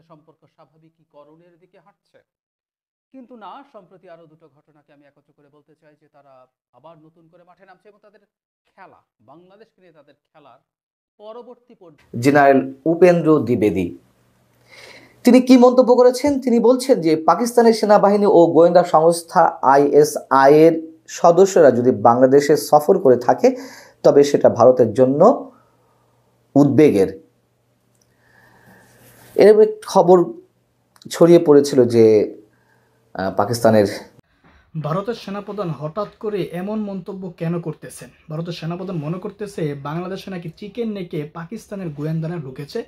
সম্পর্ক স্বাভাবিকীকরণের দিকে হাঁটছে। কিন্তু না, সম্প্রতি আরো দুটো ঘটনাকে আমি একত্র করে বলতে চাই যে তারা আবার নতুন করে মাঠে নামছে এবং তাদের খেলা, বাংলাদেশকে নিয়ে তাদের খেলার পরবর্তী পর্যায়ে জেনারেল উপেন্দ্র দ্বিবেদী তিনি কি মন্তব্য করেছেন? তিনি বলছেন যে পাকিস্তানের সেনাবাহিনী ও গোয়েন্দা সংস্থা আইএসআই এর সদস্যরা যদি বাংলাদেশে সফর করে থাকে তবে সেটা ভারতের জন্য উদ্বেগের। এর খবর ছড়িয়ে পড়েছিল যে পাকিস্তানের ভারতের সেনাপ্রধান হঠাৎ করে এমন মন্তব্য কেন করতেছেন? ভারতের সেনাপ্রধান মনে করতেছে বাংলাদেশে নাকি চিকেন নেকে পাকিস্তানের গোয়েন্দারা ঢুকেছে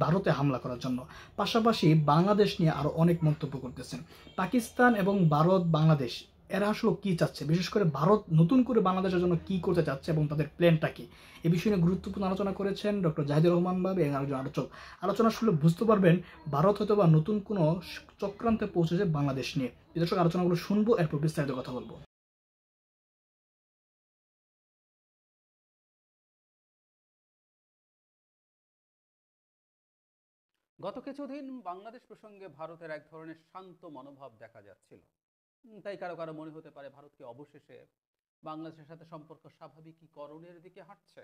ভারতে হামলা করার জন্য। পাশাপাশি বাংলাদেশ নিয়ে আরো অনেক মন্তব্য করতেছেন। পাকিস্তান এবং ভারত, বাংলাদেশ এরা আসলে কি চাচ্ছে, বিশেষ করে ভারত নতুন করে বাংলাদেশের জন্য কি করতে চাচ্ছে এবং তাদের প্ল্যানটা কি, এই বিষয়ে নিয়ে গুরুত্বপূর্ণ আলোচনা করেছেন ডক্টর জাহিদুর রহমান বাবু এবং আরেকজন আলোচক। আলোচনা শুনলে বুঝতে পারবেন ভারত হয়তো বা নতুন কোনো চক্রান্তে পৌঁছেছে বাংলাদেশ নিয়ে। দর্শক, আলোচনাগুলো শুনবো, এরপর বিস্তারিত কথা বলবো। গত কিছুদিন বাংলাদেশ প্রসঙ্গে ভারতের এক ধরনের শান্ত মনোভাব দেখা যাচ্ছিল। তাই কারো কারো মনে হতে পারে ভারতকে অবশেষে বাংলাদেশের সাথে সম্পর্ক স্বাভাবিকীকরণের দিকে হাঁটছে।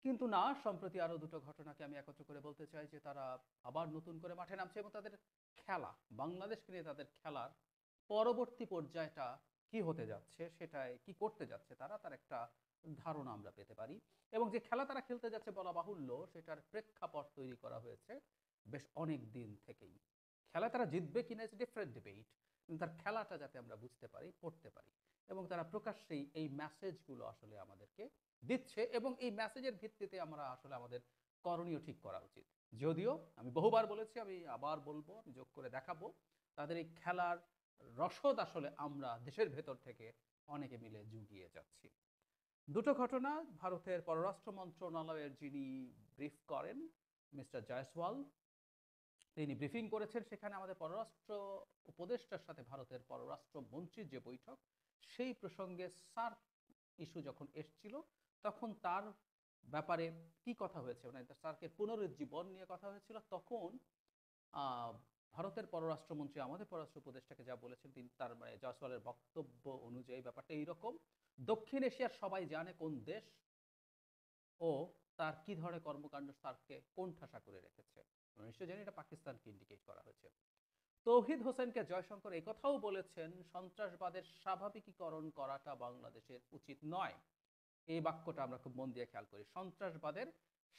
কিন্তু না, সম্প্রতি আরো দুটো ঘটনাকে আমি একত্র করে বলতে চাই যে তারা আবার নতুন করে মাঠে নামছে এবং তাদের খেলা, বাংলাদেশকে নিয়ে তাদের খেলার পরবর্তী পর্যায়টা কি হতে যাচ্ছে, সেটাই কি করতে যাচ্ছে তারা, তার একটা ধারণা আমরা পেতে পারি। এবং যে খেলা তারা খেলতে যাচ্ছে বলা বাহুল্য, সেটার প্রেক্ষাপট তৈরি করা হয়েছে বেশ অনেক দিন থেকেই। খেলা তারা জিতবে কিনা ইটস ডিফারেন্ট ডিবেট, কিন্তু তার খেলাটা যাতে আমরা বুঝতে পারি, পড়তে পারি, এবং তারা প্রকাশ্যেই এই মেসেজগুলো আসলে আমাদেরকে দিচ্ছে এবং এই মেসেজের ভিত্তিতে আমরা আসলে আমাদের করণীয় ঠিক করা উচিত। যদিও আমি বহুবার বলেছি, আমি আবার বলবো, আমি যোগ করে দেখাবো, তাদের এই খেলার রসদ আসলে আমরা দেশের ভেতর থেকে অনেকে মিলে জুগিয়ে যাচ্ছি। দুটো ঘটনা ভারতের পররাষ্ট্র মন্ত্রণালয়ের যিনি ব্রিফ করেন, মিস্টার জয়সওয়াল, তিনি ব্রিফিং করেছেন। সেখানে আমাদের পররাষ্ট্র উপদেষ্টার সাথে ভারতের পররাষ্ট্র মন্ত্রীর যে বৈঠক, সেই প্রসঙ্গে সার্ক ইস্যু যখন এসছিল তখন তার ব্যাপারে কি কথা হয়েছে, মানে সার্কের পুনরুজ্জীবন নিয়ে কথা হয়েছিল। তখন ভারতের পররাষ্ট্রমন্ত্রী আমাদের পররাষ্ট্র উপদেষ্টাকে যা বলেছেন, তিনি তার মানে জয়সওয়ালের বক্তব্য অনুযায়ী ব্যাপারটা এইরকম: দক্ষিণ এশিয়ার সবাই জানে কোন দেশ ও তার কি ধরনের কর্মকাণ্ড সার্ককে কোণঠাসা করে রেখেছে। নিশ্চয় জানি এটা পাকিস্তানকে ইন্ডিকেট করা হয়েছে। তৌহিদ হোসেনকে জয়শঙ্কর এই কথাও বলেছেন, সন্ত্রাসবাদের স্বাভাবিকীকরণ করাটা বাংলাদেশের উচিত নয়। এই বাক্যটা আমরা খুব মন দিয়ে খেয়াল করি, সন্ত্রাসবাদের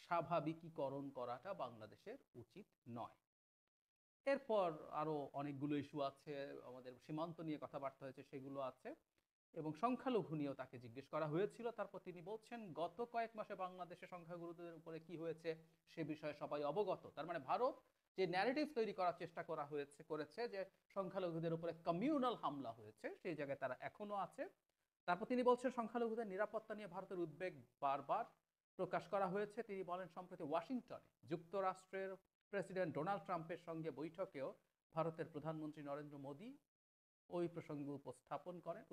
স্বাভাবিকীকরণ করাটা বাংলাদেশের উচিত নয়। এরপর আরো অনেকগুলো ইস্যু আছে, আমাদের সীমান্ত নিয়ে কথাবার্তা হয়েছে, সেগুলো আছে, এবং সংখ্যালঘু নিয়েও তাকে জিজ্ঞেস করা হয়েছিল। তারপর তিনি বলছেন গত কয়েক মাসে বাংলাদেশে সংখ্যাগুরুদের উপরে কি হয়েছে সে বিষয়ে সবাই অবগত। তার মানে ভারত যে ন্যারেটিভ তৈরি করার চেষ্টা করেছে যে সংখ্যালঘুদের উপরে কমিউনাল হামলা হয়েছে, সেই জায়গায় তারা এখনো আছে। তারপর তিনি বলছেন সংখ্যালঘুদের নিরাপত্তা নিয়ে ভারতের উদ্বেগ বারবার প্রকাশ করা হয়েছে। তিনি বলেন সম্প্রতি ওয়াশিংটনে যুক্তরাষ্ট্রের প্রেসিডেন্ট ডোনাল্ড ট্রাম্পের সঙ্গে বৈঠকেও ভারতের প্রধানমন্ত্রী নরেন্দ্র মোদী ওই প্রসঙ্গ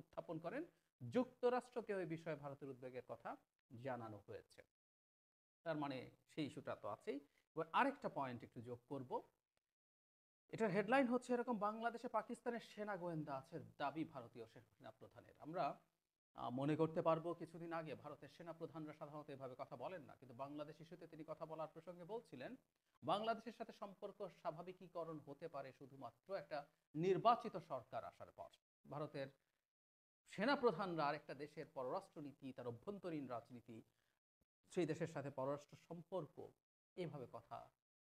উত্থাপন করেন। যুক্তরাষ্ট্রকে ওই বিষয়ে ভারতের উদ্বেগের কথা জানানো হয়েছে। তার মানে সেই ইস্যুটা তো আছেই। এবার আরেকটা পয়েন্ট একটু যোগ করব, এটার হেডলাইন হচ্ছে এরকম: বাংলাদেশে পাকিস্তানের সেনা গোয়েন্দা আছে দাবি ভারতীয় সেনা প্রধানের। আমরা মনে করতে পারবো কিছুদিন আগে ভারতের সেনা প্রধানরা সাধারণত এভাবে কথা বলেন না, কিন্তু বাংলাদেশ ইস্যুতে তিনি কথা বলার প্রসঙ্গে বলছিলেন বাংলাদেশের সাথে সম্পর্ক স্বাভাবিকীকরণ হতে পারে শুধুমাত্র একটা নির্বাচিত সরকার আসার পর। ভারতের সেনা প্রধানরা আরেকটা দেশের পররাষ্ট্রনীতি, তার অভ্যন্তরীণ রাজনীতি, সেই দেশের সাথে পররাষ্ট্র সম্পর্ক, এভাবে কথা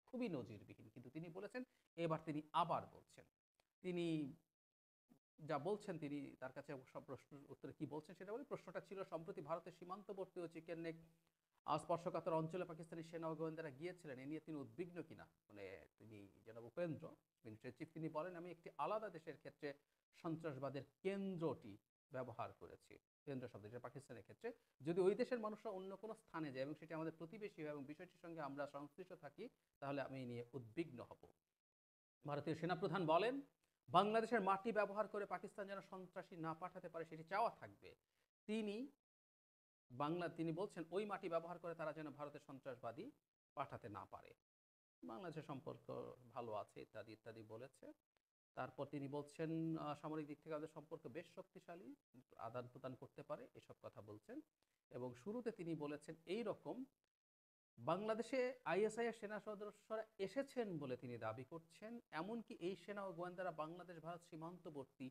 খুবই নজিরবিহীন। কিন্তু তিনি বলেছেন, এবার তিনি আবার বলছেন, তিনি যা বলছেন, তিনি তার কাছে সব প্রশ্নের উত্তরে কি বলছেন সেটা বলি। প্রশ্নটা ছিল সম্প্রতি ভারতের সীমান্তবর্তী ও চিকেন নেক স্পর্শকাতর অঞ্চলে পাকিস্তানি সেনা ও গোয়েন্দারা গিয়েছিলেন, এ নিয়ে তিনি উদ্বিগ্ন কিনা। মানে তিনি জনাব উপেন্দ্র মিনিস্ট্রি চিফ, তিনি বলেন আমি একটি আলাদা দেশের ক্ষেত্রে সন্ত্রাসবাদের কেন্দ্রটি ব্যবহার করেছি, কেন্দ্র শব্দ, যেটা পাকিস্তানের ক্ষেত্রে। যদি ওই দেশের মানুষরা অন্য কোনো স্থানে যায় এবং সেটি আমাদের প্রতিবেশী হয় এবং বিষয়টির সঙ্গে আমরা সংশ্লিষ্ট থাকি, তাহলে আমি নিয়ে উদ্বিগ্ন হব। ভারতীয় সেনাপ্রধান বলেন বাংলাদেশের মাটি ব্যবহার করে পাকিস্তান যেন সন্ত্রাসী না পাঠাতে পারে সেটি চাওয়া থাকবে। তিনি বলছেন ওই মাটি ব্যবহার করে তারা যেন ভারতের সন্ত্রাসবাদী পাঠাতে না পারে। বাংলাদেশের সম্পর্ক ভালো আছে ইত্যাদি ইত্যাদি বলেছে। তারপর তিনি বলছেন সামরিক দিক থেকে আমাদের সম্পর্ক বেশ শক্তিশালী, আদান প্রদান করতে পারে, এসব কথা বলছেন। এবং শুরুতে তিনি বলেছেন এই রকম, বাংলাদেশে আইএসআইয়ের সেনা সদস্যরা এসেছেন বলে তিনি দাবি করছেন, এমনকি এই সেনা ও গোয়েন্দারা বাংলাদেশ ভারত সীমান্তবর্তী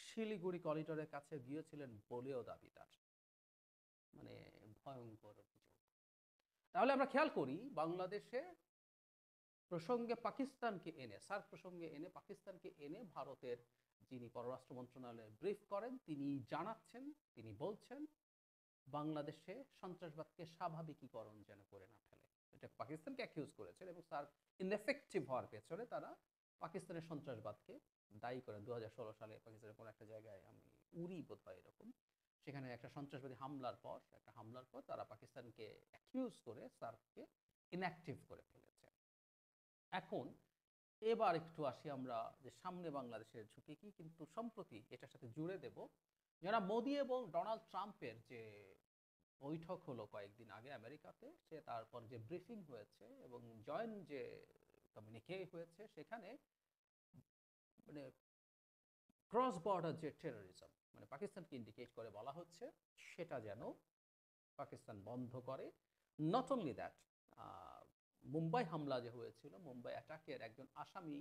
শিলিগুড়ি করিডোরের কাছে গিয়েছিলেন বলেও দাবি তার। মানে ভয়ঙ্কর অভিযোগ। তাহলে আমরা খেয়াল করি বাংলাদেশে প্রসঙ্গে পাকিস্তানকে এনে, সার্ক প্রসঙ্গে এনে পাকিস্তানকে এনে ভারতের যিনি পররাষ্ট্র মন্ত্রণালয়ে ব্রিফ করেন তিনি জানাচ্ছেন, তিনি বলছেন বাংলাদেশে সন্ত্রাসবাদকে স্বাভাবিকীকরণ যেন করে না ফেলে। এটা পাকিস্তানকে অ্যাকিউজ করেছেন এবং তার ইনএফেক্টিভ হওয়ার পেছনে তারা পাকিস্তানের সন্ত্রাসবাদকে দায়ী করেন। 2016 সালে পাকিস্তানের কোনো একটা জায়গায়, আমি উরি বোধ হয় এরকম, সেখানে একটা সন্ত্রাসবাদী হামলার পর তারা পাকিস্তানকে অ্যাকিউজ করে সার্ককে ইনঅ্যাক্টিভ করে ফেলেছে। এখন এবার একটু আসি আমরা যে সামনে বাংলাদেশের ঝুঁকি কি, কিন্তু সম্প্রতি এটার সাথে জুড়ে দেব যারা মোদি এবং ডোনাল্ড ট্রাম্পের যে বৈঠক হলো কয়েকদিন আগে আমেরিকাতে, সে তারপর যে ব্রিফিং হয়েছে এবং জয়েন্ট যে কমিউনিকে হয়েছে, সেখানে মানে ক্রস বর্ডার যে টেরোরিজম, মানে পাকিস্তানকে ইন্ডিকেট করে বলা হচ্ছে সেটা যেন পাকিস্তান বন্ধ করে। নট অনলি দ্যাট, মুম্বাই হামলা যে হয়েছিল, মুম্বাই অ্যাটাকের একজন আসামি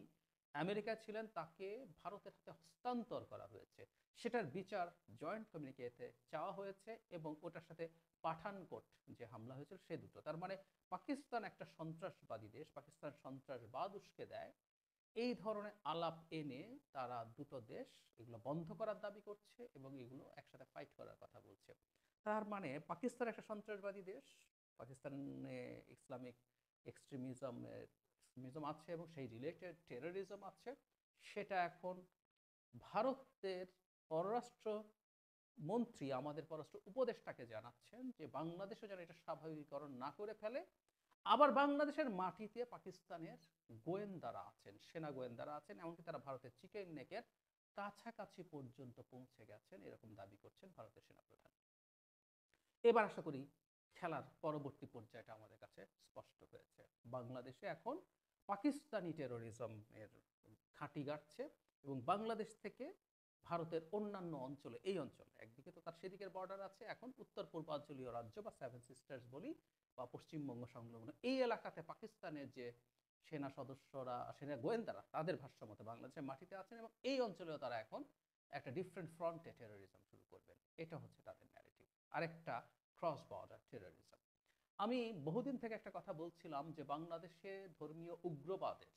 আমেরিকায় ছিলেন, তাকে ভারতের হাতে হস্তান্তর করা হয়েছে, সেটার বিচার জয়েন্ট কমিউনিকেতে চাওয়া হয়েছে এবং ওটার সাথে পাঠানকোট যে হামলা হয়েছিল সে দুটো। তার মানে পাকিস্তান একটা সন্ত্রাসবাদী দেশ, পাকিস্তান সন্ত্রাসবাদ উস্কে দেয়, এই ধরনের আলাপ এনে তারা দুটো দেশ এগুলো বন্ধ করার দাবি করছে এবং এগুলো একসাথে ফাইট করার কথা বলছে। তার মানে পাকিস্তান একটা সন্ত্রাসবাদী দেশ, পাকিস্তানে ইসলামিক এক্সট্রিমিজম আছে এবং সেই রিলেটেড টেরোরিজম আছে, সেটা এখন ভারতের পররাষ্ট্র মন্ত্রী আমাদের পররাষ্ট্র উপদেষ্টাকে জানাচ্ছেন যে বাংলাদেশও যেন এটা স্বাভাবিকীকরণ না করে ফেলে। আবার বাংলাদেশের মাটিতে পাকিস্তানের গোয়েন্দারা আছেন, সেনা গোয়েন্দারা আছেন, এমনকি তারা ভারতের চিকেন নেকের কাছাকাছি পর্যন্ত পৌঁছে গেছেন, এরকম দাবি করছেন ভারতের সেনাপ্রধান। এবার আশা করি খেলার পরবর্তী পর্যায়টা আমাদের কাছে স্পষ্ট হয়েছে। বাংলাদেশে এখন পাকিস্তানি টেরোরিজমের ঘাঁটি গাড়ছে এবং বাংলাদেশ থেকে ভারতের অন্যান্য অঞ্চলে, এই অঞ্চলে একদিকে তো তার সেদিকের বর্ডার আছে, এখন উত্তর পূর্বাঞ্চলীয় রাজ্য বা সেভেন সিস্টার্স বলি বা পশ্চিমবঙ্গ সংলগ্ন এই এলাকাতে পাকিস্তানের যে সেনা সদস্যরা, সেনা গোয়েন্দারা তাদের ভাষ্য মতে বাংলাদেশের মাটিতে আছেন এবং এই অঞ্চলেও তারা এখন একটা ডিফারেন্ট ফ্রন্টে টেরোরিজম শুরু করবেন। এটা হচ্ছে তাদের ন্যারেটিভ, আরেকটা ক্রস বর্ডার টেরোরিজম। আমি বহুদিন থেকে একটা কথা বলছিলাম যে বাংলাদেশে ধর্মীয় উগ্রবাদের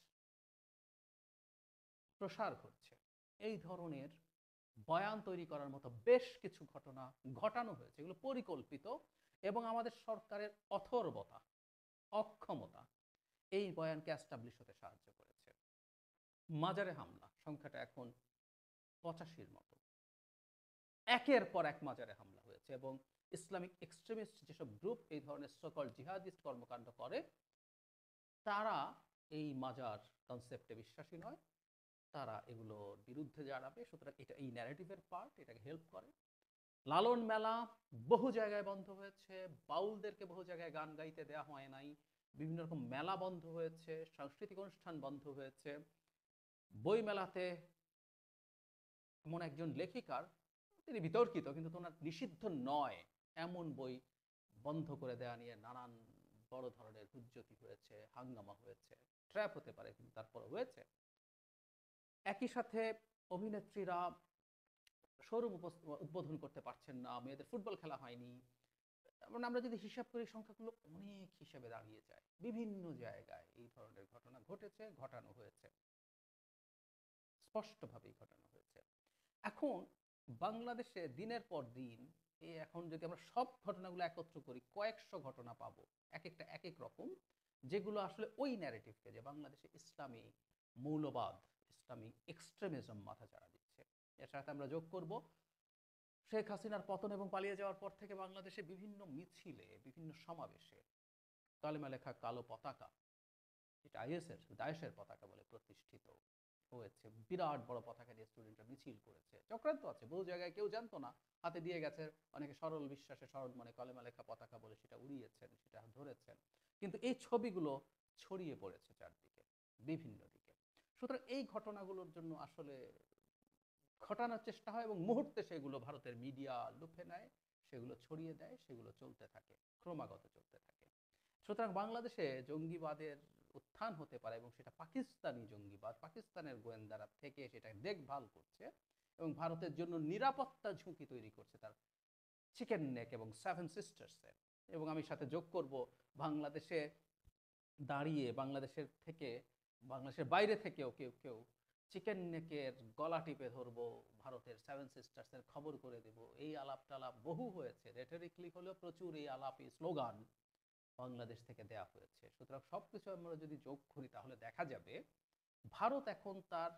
প্রসার ঘটছে, এই ধরনের বয়ান তৈরি করার মতো বেশ কিছু ঘটনা ঘটানো হয়েছে, এগুলো পরিকল্পিত এবং আমাদের সরকারের অথর্বতা, অক্ষমতা এই বয়ানকে অ্যাস্টাবলিশ হতে সাহায্য করেছে। মাজারে হামলা সংখ্যাটা এখন 85-র মতো, একের পর এক মাজারে হামলা হয়েছে এবং ইসলামিক এক্সট্রিমিস্ট যেসব গ্রুপ এই ধরনের সকল জিহাদিস্ট কর্মকাণ্ড করে, তারা এই মাজার কনসেপ্টে বিশ্বাসী নয়, তারা এগুলোর বিরুদ্ধে দাঁড়াবে। সুতরাং এটা এই ন্যারেটিভের পার্ট, এটাকে হেল্প করে। লালন মেলা বহু জায়গায় বন্ধ হয়েছে, বাউলদেরকে বহু জায়গায় গান গাইতে দেওয়া হয় নাই, বিভিন্ন রকম মেলা বন্ধ হয়েছে, সাংস্কৃতিক অনুষ্ঠান বন্ধ হয়েছে। বই মেলাতে এমন একজন লেখিকার, তিনি বিতর্কিত কিন্তু ওনার নিষিদ্ধ নয় এমন বই বন্ধ করে দেওয়া নিয়ে নানান বড় ধরনের হুজ্জতি হয়েছে, হাঙ্গামা হয়েছে, ট্র্যাপ হতে পারে কিন্তু তারপর হয়েছে। একই সাথে অভিনেত্রীরা শোরুম উদ্বোধন করতে পারছেন না, মেয়েদের ফুটবল খেলা হয়নি। মানে আমরা যদি হিসাব করি সংখ্যাগুলো অনেক হিসেবে দাঁড়িয়ে যায়। বিভিন্ন জায়গায় এই ধরনের ঘটনা ঘটেছে, ঘটানো হয়েছে, স্পষ্টভাবেই ঘটানো হয়েছে। এখন বাংলাদেশে দিনের পর দিন এখন যদি আমরা সব ঘটনাগুলো একত্র করি কয়েকশো ঘটনা পাবো, এক একটা এক এক রকম, যেগুলো আসলে ওই ন্যারেটিভকে, যে বাংলাদেশে ইসলামী মৌলবাদ, ইসলামী এক্সট্রিমিজম মাথা চাড়া দিচ্ছে। এর সাথে আমরা যোগ করব শেখ হাসিনার পতন এবং পালিয়ে যাওয়ার পর থেকে বাংলাদেশে বিভিন্ন মিছিলে, বিভিন্ন সমাবেশে কালেমা লেখা কালো পতাকা, যেটা দায়েশের পতাকা বলে প্রতিষ্ঠিত হয়েছে, বিরাট বড় পতাকা দিয়ে স্টুডেন্টরা মিছিল করেছে। চক্রান্ত আছে, বহু জায়গায় কেউ জানতো না, হাতে দিয়ে গেছে, অনেকে সরল বিশ্বাসে সরল মনে কলেমা লেখা পতাকা বলে সেটা উড়িয়েছেন, সেটা ধরেছেন। কিন্তু এই ছবিগুলো ছড়িয়ে পড়েছে চারদিকে, বিভিন্ন দিকে। সুতরাং এই ঘটনাগুলোর জন্য আসলে ঘটানোর চেষ্টা হয় এবং মুহূর্তে সেগুলো ভারতের মিডিয়া লুফে নেয়, সেগুলো ছড়িয়ে দেয়, সেগুলো চলতে থাকে, ক্রমাগত চলতে থাকে। সুতরাং বাংলাদেশে জঙ্গিবাদের উত্থান হতে পারে এবং সেটা পাকিস্তানি জঙ্গিবাদ, পাকিস্তানের গোয়েন্দারা থেকে সেটা দেখভাল করছে এবং ভারতের জন্য নিরাপত্তা ঝুঁকি তৈরি করছে তার চিকেন নেক এবং সেভেন সিস্টার্সে। এবং আমি সাথে যোগ করব, বাংলাদেশে দাঁড়িয়ে বাংলাদেশের বাইরে থেকেও কেউ কেউ চিকেন নেকের গলা টিপে ধরবো, ভারতের সেভেন সিস্টার্সের খবর করে দেব, এই আলাপ টালাপ বহু হয়েছে, রেটরিকলি হলেও প্রচুর এই আলাপি স্লোগান বাংলাদেশ থেকে দেয়া হয়েছে। সুতরাং সবকিছু আমরা যদি যোগ করি তাহলে দেখা যাবে ভারত এখন তার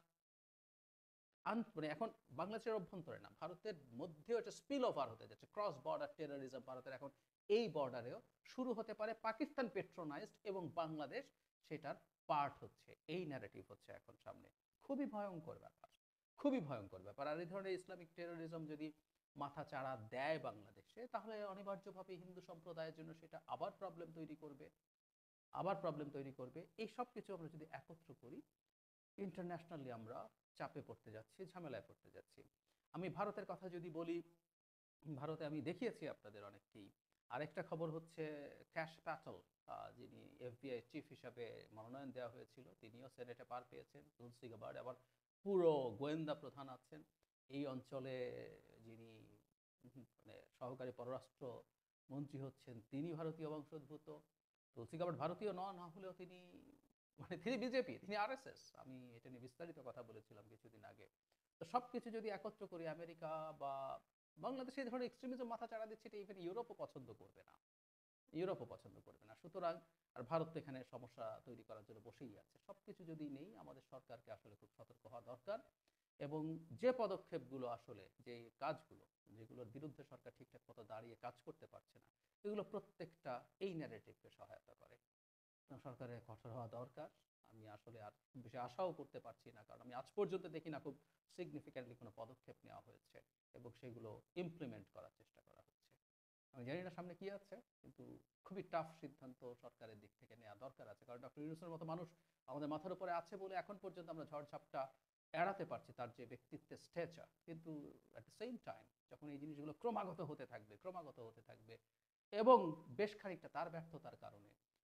মানে এখন বাংলাদেশের অভ্যন্তরে না, ভারতের মধ্যেও একটা স্পিল ওভার হতে যাচ্ছে, ক্রস বর্ডার টেরোরিজম ভারতের এখন এই বর্ডারেও শুরু হতে পারে, পাকিস্তান পেট্রোনাইজড এবং বাংলাদেশ সেটার পার্ট হচ্ছে, এই ন্যারেটিভ হচ্ছে এখন সামনে। খুবই ভয়ঙ্কর ব্যাপার, খুবই ভয়ঙ্কর ব্যাপার। আর এই ধরনের ইসলামিক টেরোরিজম যদি মাথা চাড়া দেয় বাংলাদেশে, তাহলে অনিবার্যভাবে হিন্দু সম্প্রদায়ের জন্য সেটা আবার প্রবলেম তৈরি করবে। এই সব কিছু আমরা যদি একত্র করি, ইন্টারন্যাশনালি আমরা চাপে পড়তে যাচ্ছি, ঝামেলায় পড়তে যাচ্ছি। আমি ভারতের কথা যদি বলি, ভারতে আমি দেখিয়েছি আপনাদের অনেককেই। আরেকটা খবর হচ্ছে ক্যাশ প্যাটেল, যিনি এফবিআই চিফ হিসাবে মনোনয়ন দেওয়া হয়েছিল, তিনিও সেনেটে পার পেয়েছেন। তুলসী গাবার্ড আবার পুরো গোয়েন্দা প্রধান আছেন এই অঞ্চলে, যিনি মানে সহকারী পররাষ্ট্র মন্ত্রী হচ্ছেন, তিনি ভারতীয় বংশোদ্ভূত। তুলসী গাবার্ড ভারতীয় না হলেও তিনি বিজেপি, তিনি আরএসএস। আমি এটা নিয়ে বিস্তারিত কথা বলেছিলাম কিছুদিন আগে। তো সবকিছু যদি একত্র করি, আমেরিকা বা বাংলাদেশে এই ধরনের এক্সট্রিমিজম মাথা চাড়া দিচ্ছে, এটা ইভেন ইউরোপও পছন্দ করবে না। সুতরাং আর ভারত তো এখানে সমস্যা তৈরি করার জন্য বসেই আছে। সবকিছু যদি নেই, আমাদের সরকারকে আসলে খুব সতর্ক হওয়া দরকার এবং যে পদক্ষেপগুলো আসলে, যে কাজগুলো যেগুলোর বিরুদ্ধে সরকার ঠিকঠাক মতো দাঁড়িয়ে কাজ করতে পারছে না, এগুলো প্রত্যেকটা এই ন্যারেটিভকে সহায়তা করে। সরকারের কঠোর হওয়া দরকার। আমি আসলে আর বেশি আশাও করতে পারছি না, কারণ আমি আজ পর্যন্ত দেখি না খুব সিগনিফিক্যান্টলি কোনো পদক্ষেপ নেওয়া হয়েছে এবং সেগুলো ইমপ্লিমেন্ট করার চেষ্টা করা হচ্ছে। আমি জানি না সামনে কি আছে, কিন্তু খুবই টাফ সিদ্ধান্ত সরকারের দিক থেকে নেওয়া দরকার আছে, কারণ ডক্টর ইউনূসের মতো মানুষ আমাদের মাথার উপরে আছে বলে এখন পর্যন্ত আমরা ঝড়ঝাপটা এড়াতে পারছি, তার যে ব্যক্তিত্বের স্ট্যাচার। কিন্তু অ্যাট দ্য সেম টাইম যখন এই জিনিসগুলো ক্রমাগত হতে থাকবে এবং বেশ খানিকটা তার ব্যর্থতার কারণে,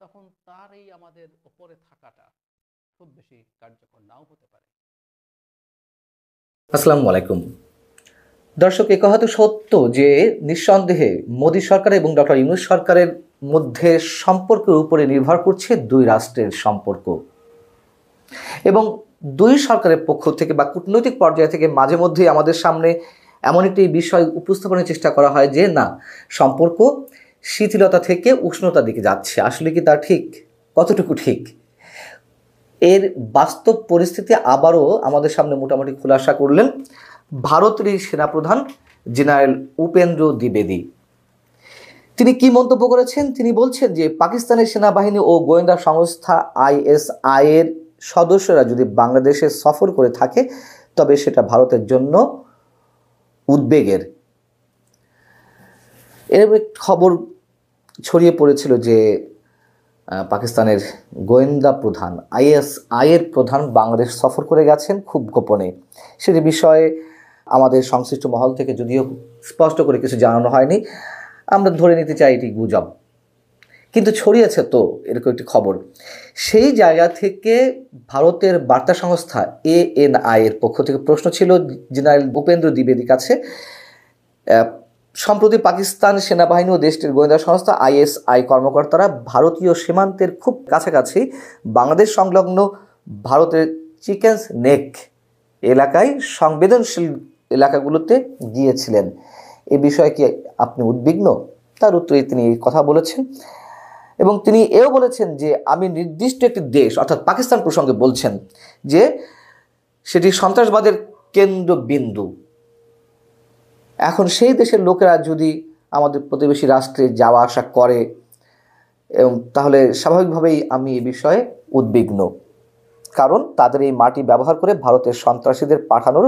তখন তার এই আমাদের ওপরে থাকাটা খুব বেশি কার্যকর নাও হতে পারে। আসসালামু আলাইকুম দর্শক, এ কথা তো সত্য যে নিঃসন্দেহে মোদী সরকার এবং ডক্টর ইউনূস সরকারের মধ্যে সম্পর্কের উপরে নির্ভর করছে দুই রাষ্ট্রের সম্পর্ক, এবং দুই সরকারের পক্ষ থেকে বা কূটনৈতিক পর্যায় থেকে মাঝে মধ্যে আমাদের সামনে এমন একটি বিষয় উপস্থাপনের চেষ্টা করা হয় যে না, সম্পর্ক শিথিলতা থেকে উষ্ণতার দিকে যাচ্ছে। আসলে কি তা ঠিক? কতটুকু ঠিক? এর বাস্তব পরিস্থিতি আবারও আমাদের সামনে মোটামুটি খুলাসা করলেন ভারতের সেনাপ্রধান জেনারেল উপেন্দ্র দ্বিবেদী। তিনি কি মন্তব্য করেছেন? তিনি বলছেন যে পাকিস্তানের সেনাবাহিনী ও গোয়েন্দা সংস্থা ISI এর সদস্যরা যদি বাংলাদেশে সফর করে থাকে তবে সেটা ভারতের জন্য উদ্বেগের। এর খবর ছড়িয়ে পড়েছিল যে পাকিস্তানের গোয়েন্দা প্রধান ISI এর প্রধান বাংলাদেশ সফর করে গেছেন খুব গোপনে। সেটি বিষয়ে আমাদের সংশ্লিষ্ট মহল থেকে যদিও স্পষ্ট করে কিছু জানানো হয়নি, আমরা ধরে নিতে চাই এটি গুজব, কিন্তু ছড়িয়েছে তো এরকম একটি খবর। সেই জায়গা থেকে ভারতের বার্তা সংস্থা ANI এর পক্ষ থেকে প্রশ্ন ছিল জেনারেল উপেন্দ্র দ্বিবেদীর কাছে, সম্প্রতি পাকিস্তান সেনাবাহিনী ও দেশটির গোয়েন্দা সংস্থা ISI কর্মকর্তারা ভারতীয় সীমান্তের খুব কাছাকাছি বাংলাদেশ সংলগ্ন ভারতের চিকেন্স নেক এলাকায় সংবেদনশীল এলাকাগুলোতে গিয়েছিলেন। এ বিষয়ে কি আপনি উদ্বিগ্ন? তার উত্তরে তিনি কথা বলেছেন এবং তিনি এও বলেছেন যে আমি নির্দিষ্ট একটি দেশ অর্থাৎ পাকিস্তান প্রসঙ্গে বলছেন যে সেটি সন্ত্রাসবাদের কেন্দ্রবিন্দু। এখন সেই দেশের লোকেরা যদি আমাদের প্রতিবেশী রাষ্ট্রে যাওয়া আসা করে এবং তাহলে স্বাভাবিকভাবেই আমি এ বিষয়ে উদ্বিগ্ন, কারণ তাদের এই মাটি ব্যবহার করে ভারতের সন্ত্রাসীদের পাঠানোর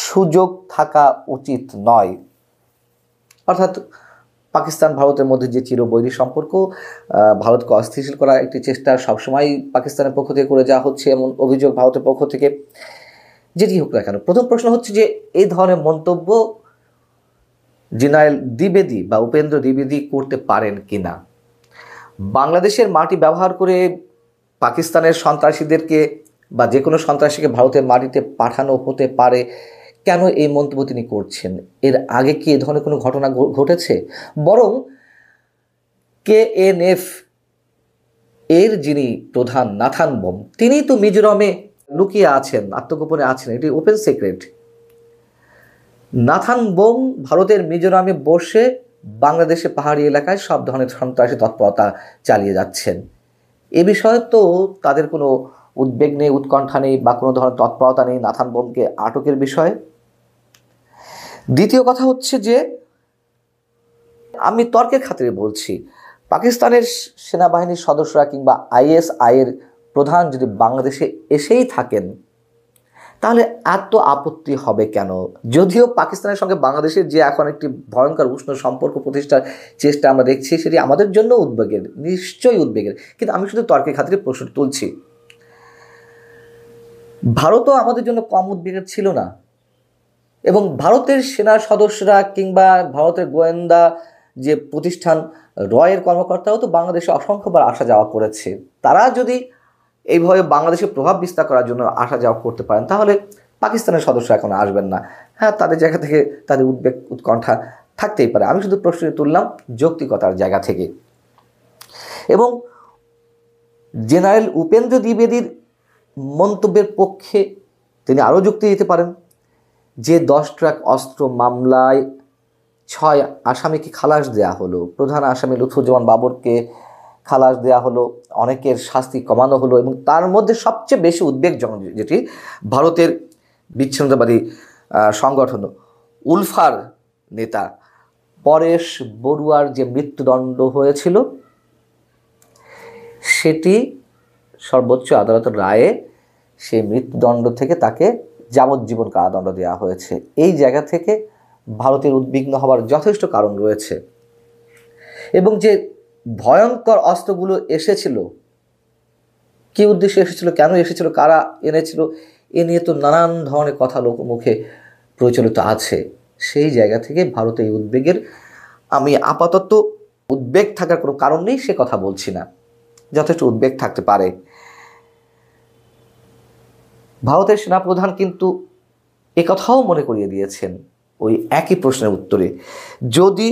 সুযোগ থাকা উচিত নয়। অর্থাৎ পাকিস্তান ভারতের মধ্যে যে চিরবৈরী সম্পর্ক, ভারতকে অস্থিতিশীল করার একটি চেষ্টা সবসময় পাকিস্তানের পক্ষ থেকে করে যাওয়া হচ্ছে, এমন অভিযোগ ভারতের পক্ষ থেকে। যেটি হোক না কেন, প্রথম প্রশ্ন হচ্ছে যে এই ধরনের মন্তব্য জেনারেল দ্বিবেদী বা উপেন্দ্র দ্বিবেদী করতে পারেন কিনা। বাংলাদেশের মাটি ব্যবহার করে পাকিস্তানের সন্ত্রাসীদেরকে বা যে কোনো সন্ত্রাসীকে ভারতের মাটিতে পাঠানো হতে পারে, কেন এই মন্তব্য তিনি করছেন? এর আগে কি এ ধরনের কোনো ঘটনা ঘটেছে? বরং KNF এর যিনি প্রধান নাথান বম, তিনি তো মিজোরামে লুকিয়ে আছেন, আত্মগোপনে আছেন, এটি ওপেন সিক্রেট। নাথান বোম ভারতের মিজোরামে বসে বাংলাদেশে পাহাড়ি এলাকায় সব ধরনের সন্ত্রাসী তৎপরতা চালিয়ে যাচ্ছেন। এ বিষয়ে তো তাদের কোনো উদ্বেগ নেই, উৎকণ্ঠা নেই বা কোনো ধরনের তৎপরতা নেই নাথান বোমকে আটকের বিষয়ে। দ্বিতীয় কথা হচ্ছে যে আমি তর্কের খাতিরে বলছি, পাকিস্তানের সেনাবাহিনীর সদস্যরা কিংবা ISI এর প্রধান যদি বাংলাদেশে এসেই থাকেন, তাহলে এত আপত্তি হবে কেন? যদিও পাকিস্তানের সঙ্গে বাংলাদেশের যে এখন একটি ভয়ঙ্কর উষ্ণ সম্পর্ক প্রতিষ্ঠার চেষ্টা আমরা দেখছি, সেটি আমাদের জন্য উদ্বেগের, নিশ্চয়ই উদ্বেগের, কিন্তু আমি শুধু তর্কের খাতিরে প্রশ্ন তুলছি। ভারতও আমাদের জন্য কম উদ্বেগের ছিল না, এবং ভারতের সেনা সদস্যরা কিংবা ভারতের গোয়েন্দা যে প্রতিষ্ঠান রয়ের কর্মকর্তাও তো বাংলাদেশে অসংখ্যবার আসা যাওয়া করেছে। তারা যদি এইভাবে বাংলাদেশে প্রভাব বিস্তার করার জন্য আসা যাওয়া করতে পারেন, তাহলে পাকিস্তানের সদস্য এখন আসবেন না। হ্যাঁ, তাদের জায়গা থেকে তাদের উদ্বেগ উৎকণ্ঠা থাকতেই পারে। আমি শুধু প্রশ্ন তুললাম যৌক্তিকতার জায়গা থেকে। এবং জেনারেল উপেন্দ্র দ্বিবেদীর মন্তব্যের পক্ষে তিনি আরও যুক্তি দিতে পারেন যে 10 ট্রাক অস্ত্র মামলায় 6 আসামিকে খালাস দেয়া হলো, প্রধান আসামি লুৎফুজ্জামান বাবরকে খালাস দেয়া হলো, অনেকের শাস্তি কমানো হলো, এবং তার মধ্যে সবচেয়ে বেশি উদ্বেগজনক যেটি ভারতের বিচ্ছিন্নতাবাদী সংগঠন উলফার নেতা পরেশ বড়ুয়ার যে মৃত্যুদণ্ড হয়েছিল, সেটি সর্বোচ্চ আদালতের রায়ে সেই মৃত্যুদণ্ড থেকে তাকে যাবজ্জীবন কারাদণ্ড দেওয়া হয়েছে। এই জায়গা থেকে ভারতের উদ্বিগ্ন হওয়ার যথেষ্ট কারণ রয়েছে। এবং যে ভয়ঙ্কর অস্ত্রগুলো এসেছিল, কী উদ্দেশ্যে এসেছিল, কেন এসেছিল, কারা এনেছিল, এ নিয়ে তো নানান ধরনের কথা লোকমুখে প্রচলিত আছে। সেই জায়গা থেকে ভারতের এই উদ্বেগের, আমি আপাতত উদ্বেগ থাকার কোনো কারণ নেই সে কথা বলছি না, যথেষ্ট উদ্বেগ থাকতে পারে। ভারতের সেনাপ্রধান কিন্তু একথাও মনে করিয়ে দিয়েছেন ওই একই প্রশ্নের উত্তরে, যদি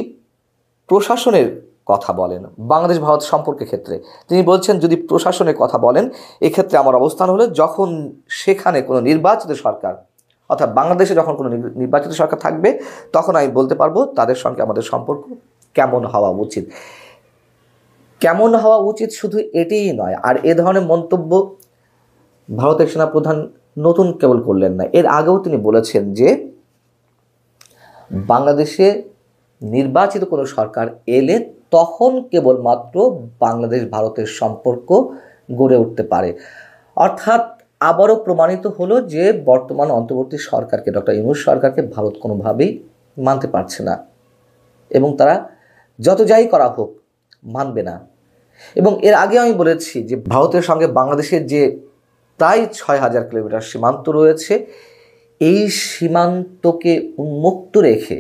প্রশাসনের কথা বলেন বাংলাদেশ ভারত সম্পর্কের ক্ষেত্রে, তিনি বলছেন যদি প্রশাসনের কথা বলেন, এক্ষেত্রে আমার অবস্থান হলো যখন সেখানে কোনো নির্বাচিত সরকার, অর্থাৎ বাংলাদেশে যখন কোনো নির্বাচিত সরকার থাকবে, তখন আমি বলতে পারবো তাদের সঙ্গে আমাদের সম্পর্ক কেমন হওয়া উচিত। কেমন হওয়া উচিত শুধু এটিই নয়, আর এ ধরনের মন্তব্য ভারতের সেনাপ্রধান নতুন কেবল করলেন না, এর আগেও তিনি বলেছেন যে বাংলাদেশে নির্বাচিত কোনো সরকার এলে তখন কেবলমাত্র বাংলাদেশ ভারতের সম্পর্ক গড়ে উঠতে পারে। অর্থাৎ আবারও প্রমাণিত হলো যে বর্তমান অন্তর্বর্তী সরকারকে, ডক্টর ইউনূস সরকারকে ভারত কোনোভাবেই মানতে পারছে না, এবং তারা যত যাই করা হোক মানবে না। এবং এর আগে আমি বলেছি যে ভারতের সঙ্গে বাংলাদেশের যে প্রায় 6000 কিলোমিটার সীমান্ত রয়েছে, এই সীমান্তকে উন্মুক্ত রেখে,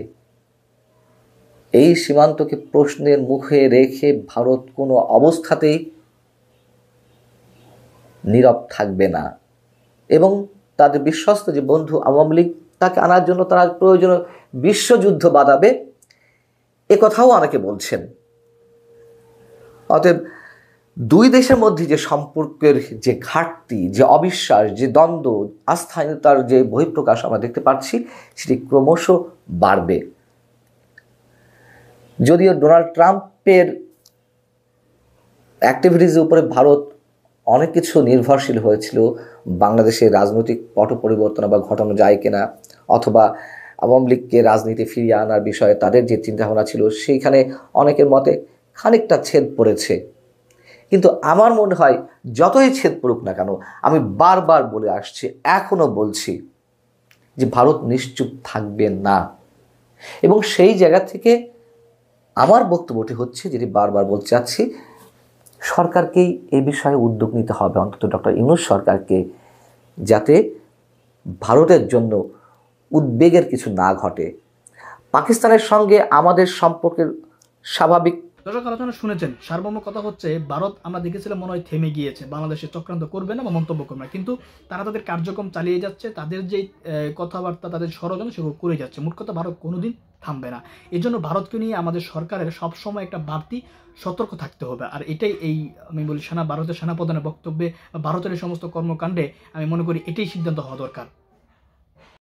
এই সীমান্তকে প্রশ্নের মুখে রেখে ভারত কোনো অবস্থাতেই নীরব থাকবে না, এবং তাদের বিশ্বস্ত যে বন্ধু আওয়ামী লীগ, তাকে আনার জন্য তারা প্রয়োজনীয় বিশ্বযুদ্ধ বাঁধাবে, এ কথাও অনেকে বলছেন। অতএব দুই দেশের মধ্যে যে সম্পর্কের যে ঘাটতি, যে অবিশ্বাস, যে দ্বন্দ্ব, আস্থাহীনতার যে বহিঃপ্রকাশ আমরা দেখতে পাচ্ছি, সেটি ক্রমশ বাড়বে। যদিও ডোনাল্ড ট্রাম্পের অ্যাক্টিভিটিসের উপরে ভারত অনেক কিছু নির্ভরশীল হয়েছিল, বাংলাদেশের রাজনৈতিক পট পরিবর্তন বা ঘটানো যায় কিনা, অথবা আওয়ামী লীগকে রাজনীতি ফিরিয়ে আনার বিষয়ে তাদের যে চিন্তাভাবনা ছিল, সেইখানে অনেকের মতে খানিকটা ছেদ পড়েছে। কিন্তু আমার মনে হয় যতই ছেদ পড়ুক না কেন, আমি বারবার বলে আসছি, এখনও বলছি যে ভারত নিশ্চুপ থাকবে না। এবং সেই জায়গা থেকে আমার বক্তব্যটি হচ্ছে, যেটি বারবার বলতে চাচ্ছি, সরকারকেই এই বিষয়ে উদ্যোগ নিতে হবে, অন্তত ডক্টর ইউনূস সরকারকে, যাতে ভারতের জন্য উদ্বেগের কিছু না ঘটে। পাকিস্তানের সঙ্গে আমাদের সম্পর্কের স্বাভাবিক। দর্শক, আলোচনা শুনেছেন, সার্বভৌম কথা হচ্ছে ভারত আমরা দেখেছিলাম মনে হয় থেমে গিয়েছে, বাংলাদেশে চক্রান্ত করবে না বা মন্তব্য করবে না, কিন্তু তারা তাদের কার্যক্রম চালিয়ে যাচ্ছে, তাদের যে কথাবার্তা, তাদের ষড়যন্ত্র সেগুলো করে যাচ্ছে। মোট কথা ভারত কোনোদিন থামবে না। এই জন্য ভারতকে নিয়ে আমাদের সরকারের সবসময় একটা বাড়তি সতর্ক থাকতে হবে। আর এটাই আমি বলি ভারতের সেনাপ্রধানের বক্তব্যে বা ভারতের এই সমস্ত কর্মকাণ্ডে আমি মনে করি এটাই সিদ্ধান্ত হওয়া দরকার।